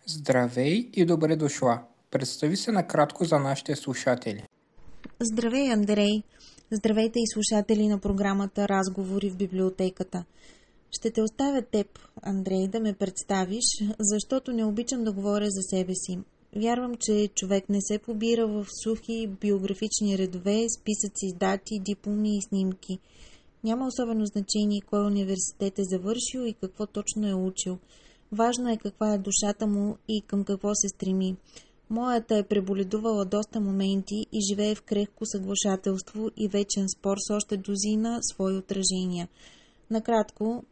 Здравей и добре дошла! Представи се накратко за нашите слушатели. Здравей, Андрей! Здравейте и слушатели на програмата Разговори в библиотеката. Ще те оставя теб, Андрей, да ме представиш, защото не обичам да говоря за себе си. Вярвам, че човек не се побира в сухи биографични редове, списъци с дати, дипломи и снимки. Няма особено значение кой университет е завършил и какво точно е учил. Важно е каква е душата му и към какво се стреми. Моята е преболедувала доста моменти и живее в крехко съглашателство и вечен спор с още дозина свои отражения. Накратко,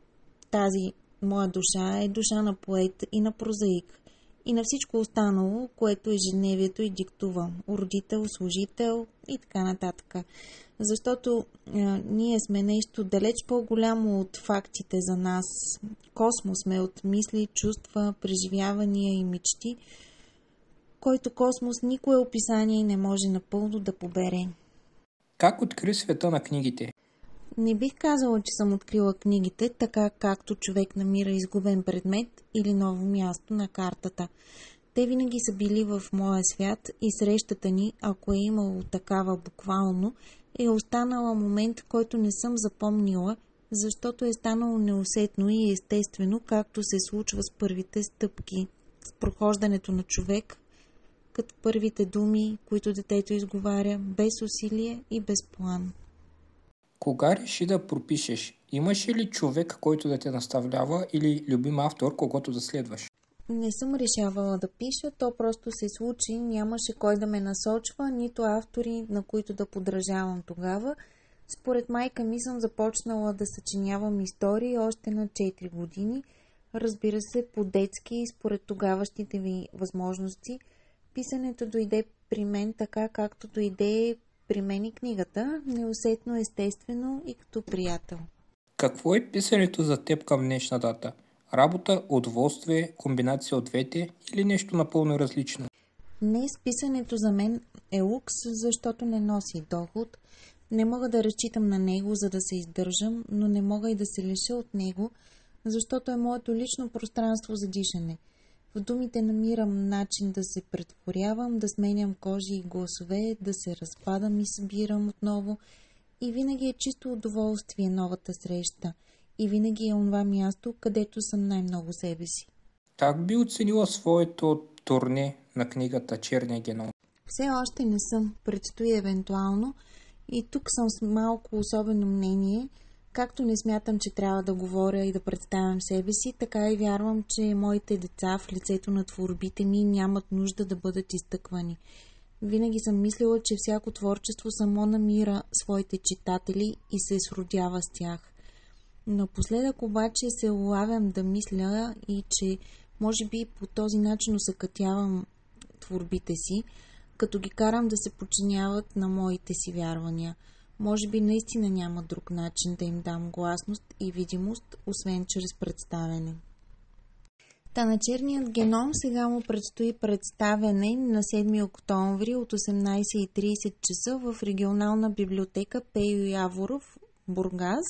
тази моя душа е душа на поет и на прозаик и на всичко останало, което ежедневието и диктува. Родител, служител и така нататък. Защото ние сме нещо далеч по-голямо от фактите за нас. Космос сме от мисли, чувства, преживявания и мечти, който космос никое описание не може напълно да побере. Как откри света на книгите? Не бих казала, че съм открила книгите, така както човек намира изгубен предмет или ново място на картата. Те винаги са били в моя свят и срещата ни, ако е имало такава буквално, е останала момент, който не съм запомнила, защото е станало неусетно и естествено, както се случва с първите стъпки, с прохождането на човек, като първите думи, които детето изговаря, без усилие и без план. Кога реши да пропишеш? Имаше ли човек, който да те наставлява или любим автор, когото да следваш? Не съм решавала да пиша, то просто се случи, нямаше кой да ме насочва, нито автори, на които да подражавам тогава. Според майка ми съм започнала да съчинявам истории още на 4 години, разбира се, по-детски и според тогаващите ви възможности. Писането дойде при мен така, както дойде при мен и книгата, неусетно, естествено и като приятел. Какво е писането за теб към днешна дата? Работа, удоволствие, комбинация от двете или нещо напълно различно? Днес писането за мен е лукс, защото не носи доход. Не мога да разчитам на него, за да се издържам, но не мога и да се лиша от него, защото е моето лично пространство за дишане. В думите намирам начин да се претворявам, да сменям кожи и гласове, да се разпадам и събирам отново. И винаги е чисто удоволствие новата среща. И винаги е онова място, където съм най-много себе си. Как би оценила своето турне на книгата Черния геном? Все още не съм, предстои евентуално. И тук съм с малко особено мнение. Както не смятам, че трябва да говоря и да представям себе си, така и вярвам, че моите деца в лицето на творбите ми нямат нужда да бъдат изтъквани. Винаги съм мислила, че всяко творчество само намира своите читатели и се сродява с тях. Напоследък обаче се улавям да мисля и че може би по този начин усъкътявам творбите си, като ги карам да се подчиняват на моите си вярвания. Може би наистина няма друг начин да им дам гласност и видимост, освен чрез представяне. Та на Черният геном сега му предстои представяне на 7 октомври от 18:30 часа в регионална библиотека Пейо Яворов, Бургас.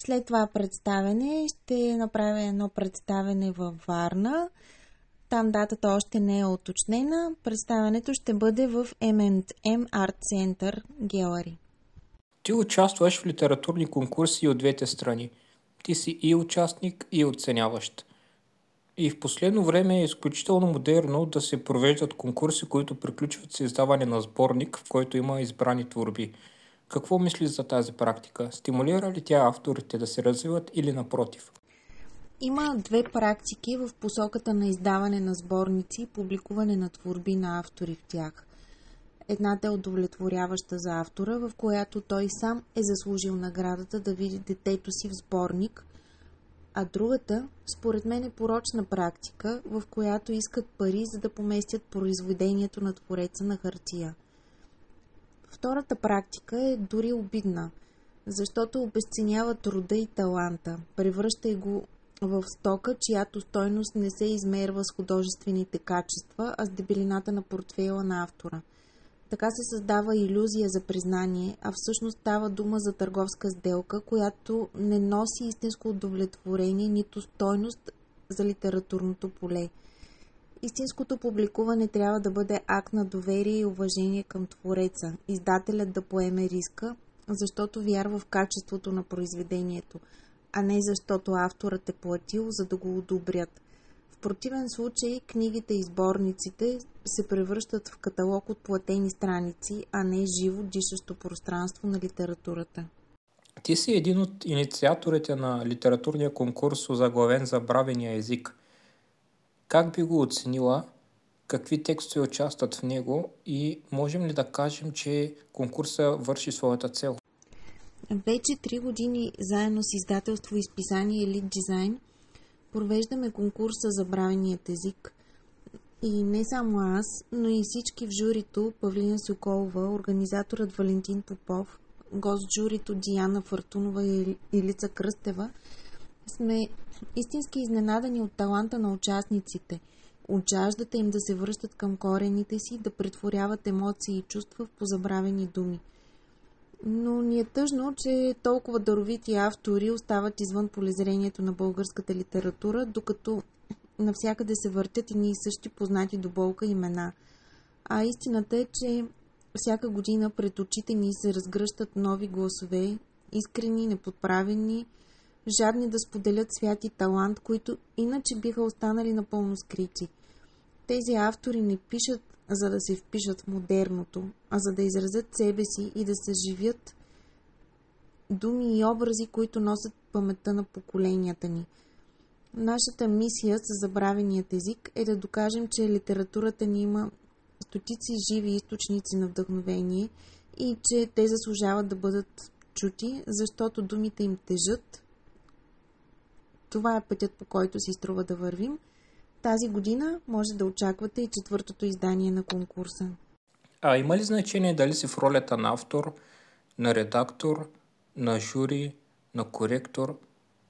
След това представяне ще направя едно представяне във Варна. Там датата още не е уточнена. Представянето ще бъде в M&M Art Center Gallery. Ти участваш в литературни конкурси от двете страни. Ти си и участник, и оценяващ. И в последно време е изключително модерно да се провеждат конкурси, които приключват с издаване на сборник, в който има избрани творби. Какво мислиш за тази практика? Стимулира ли тя авторите да се развиват или напротив? Има две практики в посоката на издаване на сборници и публикуване на творби на автори в тях. Едната е удовлетворяваща за автора, в която той сам е заслужил наградата да види детето си в сборник, а другата, според мен, е порочна практика, в която искат пари, за да поместят произведението на твореца на хартия. Втората практика е дори обидна, защото обезценява труда и таланта, превръща го в стока, чиято стойност не се измерва с художествените качества, а с дебелината на портфейла на автора. Така се създава илюзия за признание, а всъщност става дума за търговска сделка, която не носи истинско удовлетворение, нито стойност, за литературното поле. Истинското публикуване трябва да бъде акт на доверие и уважение към твореца, издателят да поеме риска, защото вярва в качеството на произведението, а не защото авторът е платил, за да го одобрят. В противен случай книгите и сборниците се превръщат в каталог от платени страници, а не живо дишащо пространство на литературата. Ти си един от инициаторите на литературния конкурс, озаглавен "Забравения език". Как би го оценила? Какви текстове участват в него и можем ли да кажем, че конкурса върши своята цел? Вече 3 години заедно с издателство и изписание Елит Дизайн провеждаме конкурса "Забравеният език". И не само аз, но и всички в журито: Павлина Соколова, организаторът Валентин Попов, гост в журито Диана Фъртунова и Илица Кръстева, сме истински изненадани от таланта на участниците, от жаждата им да се връщат към корените си, да претворяват емоции и чувства в позабравени думи. Но ни е тъжно, че толкова даровити автори остават извън полезрението на българската литература, докато навсякъде се въртят едни и същи познати до болка имена. А истината е, че всяка година пред очите ни се разгръщат нови гласове, искрени, неподправени, жадни да споделят свят и талант, които иначе биха останали напълно скрити. Тези автори не пишат, за да се впишат в модерното, а за да изразят себе си и да съживят думи и образи, които носят паметта на поколенията ни. Нашата мисия с забравеният език е да докажем, че литературата ни има стотици живи източници на вдъхновение и че те заслужават да бъдат чути, защото думите им тежат. Това е пътят, по който си струва да вървим. Тази година може да очаквате и 4-то издание на конкурса. А има ли значение дали си в ролята на автор, на редактор, на жури, на коректор,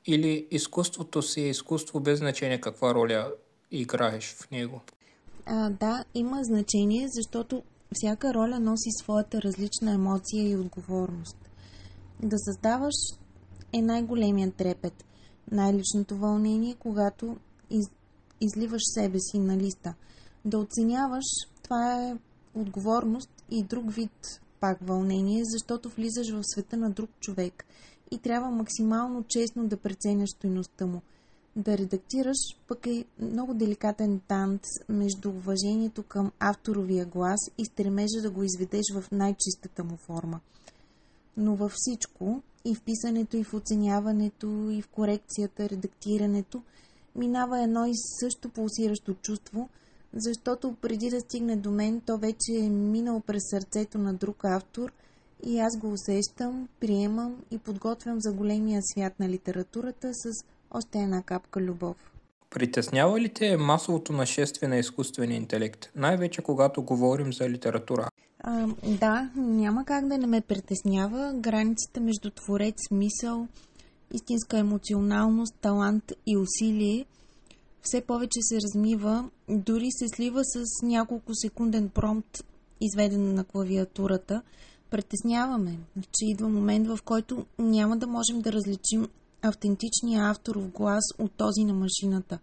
или изкуството си е изкуство без значение каква роля играеш в него? Да, има значение, защото всяка роля носи своята различна емоция и отговорност. Да създаваш е най-големият трепет, най-личното вълнение, когато изливаш себе си на листа. Да оценяваш, това е отговорност и друг вид пак вълнение, защото влизаш в света на друг човек и трябва максимално честно да преценяш стойността му. Да редактираш пък е много деликатен танц между уважението към авторовия глас и стремежа да го изведеш в най-чистата му форма. Но във всичко, и в писането, и в оценяването, и в корекцията, редактирането, минава едно и също пулсиращо чувство, защото преди да стигне до мен, то вече е минало през сърцето на друг автор и аз го усещам, приемам и подготвям за големия свят на литературата с още една капка любов. Притеснява ли те масовото нашествие на изкуствения интелект, най-вече когато говорим за литература? Да, няма как да не ме притеснява. Границата между творец, мисъл, истинска емоционалност, талант и усилие все повече се размива, дори се слива с няколко секунден промпт, изведен на клавиатурата. Притесняваме, че идва момент, в който няма да можем да различим автентичния авторов глас от този на машината.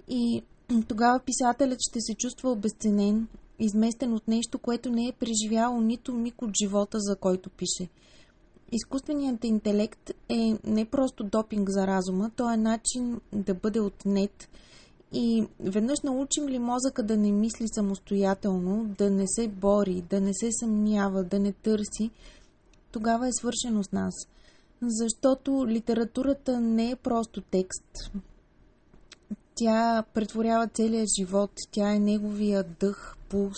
И тогава писателят ще се чувства обезценен, изместен от нещо, което не е преживяло нито миг от живота, за който пише. Изкуственият интелект е не просто допинг за разума, то е начин да бъде отнет. И веднъж научим ли мозъка да не мисли самостоятелно, да не се бори, да не се съмнява, да не търси, тогава е свършено с нас. Защото литературата не е просто текст. Тя претворява целия живот, тя е неговия дъх, пулс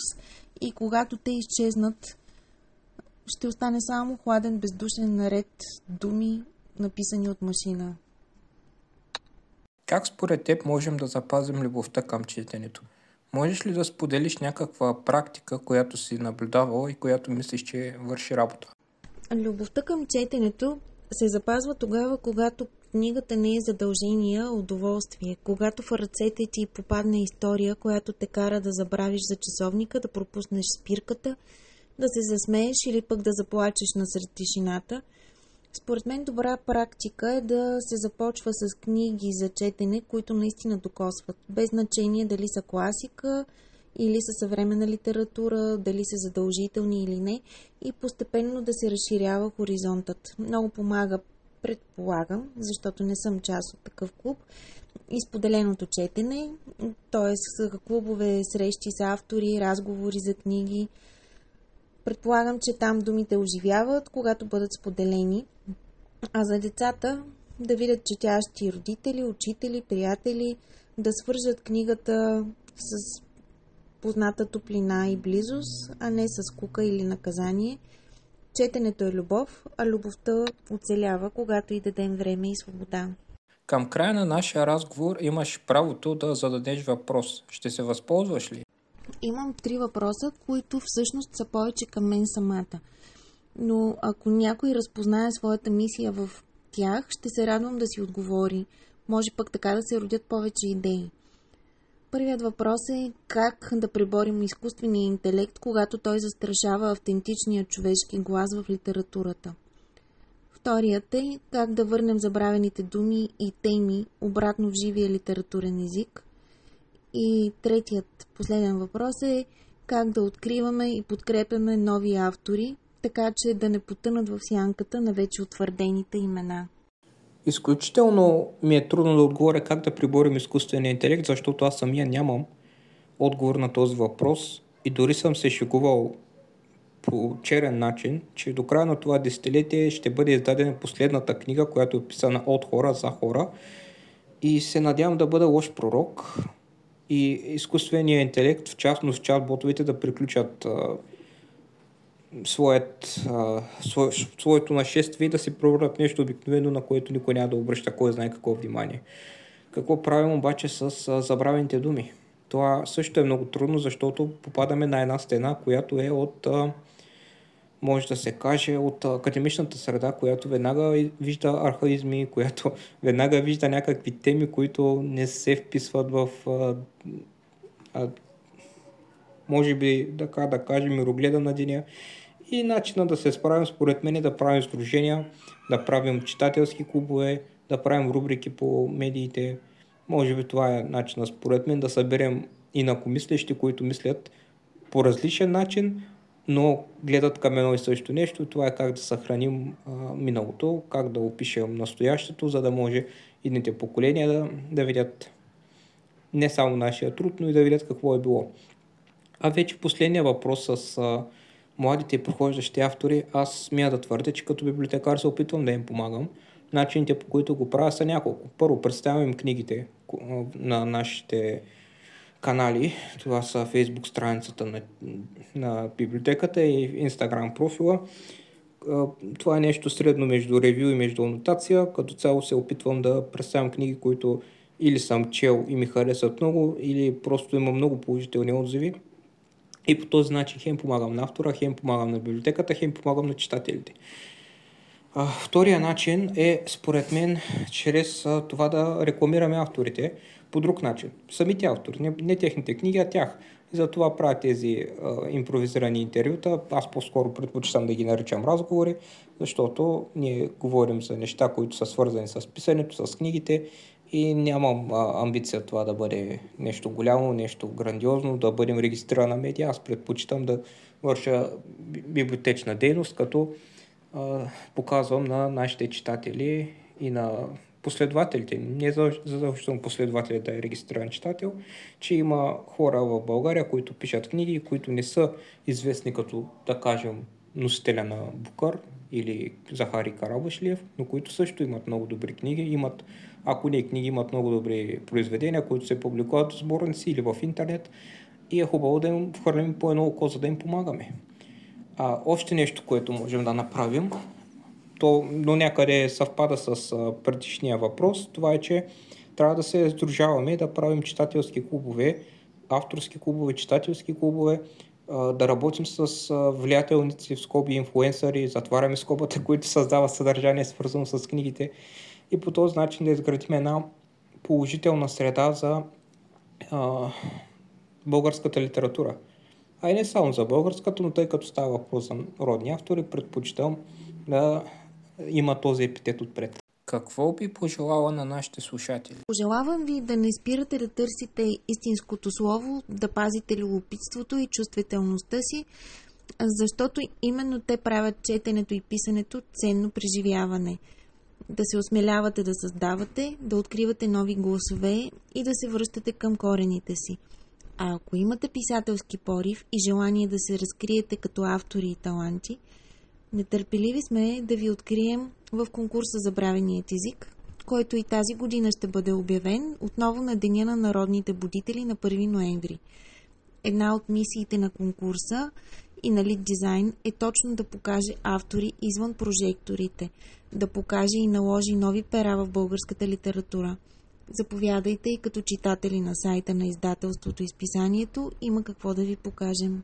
и когато те изчезнат, ще остане само хладен, бездушен наред думи, написани от машина. Как според теб можем да запазим любовта към четенето? Можеш ли да споделиш някаква практика, която си наблюдавала и която мислиш, че върши работа? Любовта към четенето се запазва тогава, когато книгата не е задължение, а удоволствие. Когато в ръцете ти попадне история, която те кара да забравиш за часовника, да пропуснеш спирката, да се засмееш или пък да заплачеш насред тишината. Според мен добра практика е да се започва с книги за четене, които наистина докосват, без значение дали са класика или са съвременна литература, дали са задължителни или не, и постепенно да се разширява хоризонтът. Много помага, предполагам, защото не съм част от такъв клуб, и споделеното четене, т.е. клубове, срещи с автори, разговори за книги. Предполагам, че там думите оживяват, когато бъдат споделени, а за децата да видят четящи родители, учители, приятели, да свържат книгата с позната топлина и близост, а не с скука или наказание. Четенето е любов, а любовта оцелява, когато й дадем време и свобода. Към края на нашия разговор имаш правото да зададеш въпрос. Ще се възползваш ли? Имам 3 въпроса, които всъщност са повече към мен самата. Но ако някой разпознае своята мисия в тях, ще се радвам да си отговори. Може пък така да се родят повече идеи. Първият въпрос е как да преборим изкуствения интелект, когато той застрашава автентичния човешки глас в литературата. Вторият е как да върнем забравените думи и теми обратно в живия литературен език. И третият, последен въпрос е как да откриваме и подкрепяме нови автори, така че да не потънат в сянката на вече утвърдените имена. Изключително ми е трудно да отговоря как да приборим изкуствения интелект, защото аз самия нямам отговор на този въпрос и дори съм се шегувал по черен начин, че до края на това десетилетие ще бъде издадена последната книга, която е писана от хора за хора, и се надявам да бъда лош пророк и изкуственият интелект, в частност чат-ботовете, да приключат своето нашествие и да се превърнат нещо обикновено, на което никой няма да обръща кой знае какво внимание. Какво правим обаче с забравените думи? Това също е много трудно, защото попадаме на една стена, която е от, може да се каже, от академичната среда, която веднага вижда архаизми, която веднага вижда някакви теми, които не се вписват в, може би, да кажем, мирогледа на деня. И начинът да се справим, според мен, е да правим сдружения, да правим читателски клубове, да правим рубрики по медиите. Може би това е начинът, според мен, да съберем инакомислещи, които мислят по различен начин, но гледат към едно и също нещо. Това е как да съхраним миналото, как да опишем настоящето, за да може идните поколения да видят не само нашия труд, но и да видят какво е било. А вече последния въпрос с младите и прохождащи автори, аз смея да твърдя, че като библиотекар се опитвам да им помагам. Начините, по които го правя, са няколко. Първо, представям им книгите на нашите канали. Това са Facebook страницата на библиотеката и Instagram профила. Това е нещо средно между ревю и между анотация. Като цяло се опитвам да представям книги, които или съм чел и ми харесват много, или просто има много положителни отзиви. И по този начин хем помагам на автора, хем помагам на библиотеката, хем помагам на читателите. Втория начин е, според мен, чрез това да рекламираме авторите по друг начин. Самите автори, не техните книги, а тях. Затова правя тези импровизирани интервюта. Аз по-скоро предпочитам да ги наричам разговори, защото ние говорим за неща, които са свързани с писането, с книгите, и нямам амбиция това да бъде нещо голямо, нещо грандиозно, да бъдем регистрирана медия. Аз предпочитам да върша библиотечна дейност, като показвам на нашите читатели и на последователите, не задължително последователи да е регистриран читател, че има хора в България, които пишат книги, които не са известни като, да кажем, носителя на Букър или Захари Карабашлиев, но които също имат много добри книги, имат, ако не книги, имат много добри произведения, които се публикуват в сборници или в интернет, и е хубаво да им вхвърлим по едно око, за да им помагаме. Още нещо, което можем да направим, то до някъде съвпада с предишния въпрос, това е, че трябва да се сдружаваме и да правим читателски клубове, авторски клубове, читателски клубове, да работим с влиятелници, в скоби инфлуенсъри, затваряме скобата, които създават съдържание, свързано с книгите, и по този начин да изградим една положителна среда за българската литература. А и не само за българската, но тъй като става въпрос за родни автори, предпочитам да има този епитет отпред. Какво би пожелала на нашите слушатели? Пожелавам ви да не спирате да търсите истинското слово, да пазите любопитството и чувствителността си, защото именно те правят четенето и писането ценно преживяване. Да се осмелявате да създавате, да откривате нови гласове и да се връщате към корените си. А ако имате писателски порив и желание да се разкриете като автори и таланти, нетърпеливи сме да ви открием в конкурса Забравеният език, който и тази година ще бъде обявен отново на Деня на народните будители на 1 ноември. Една от мисиите на конкурса и на Lead Design е точно да покаже автори извън прожекторите, да покаже и наложи нови пера в българската литература. Заповядайте и като читатели на сайта на издателството и списанието, има какво да ви покажем.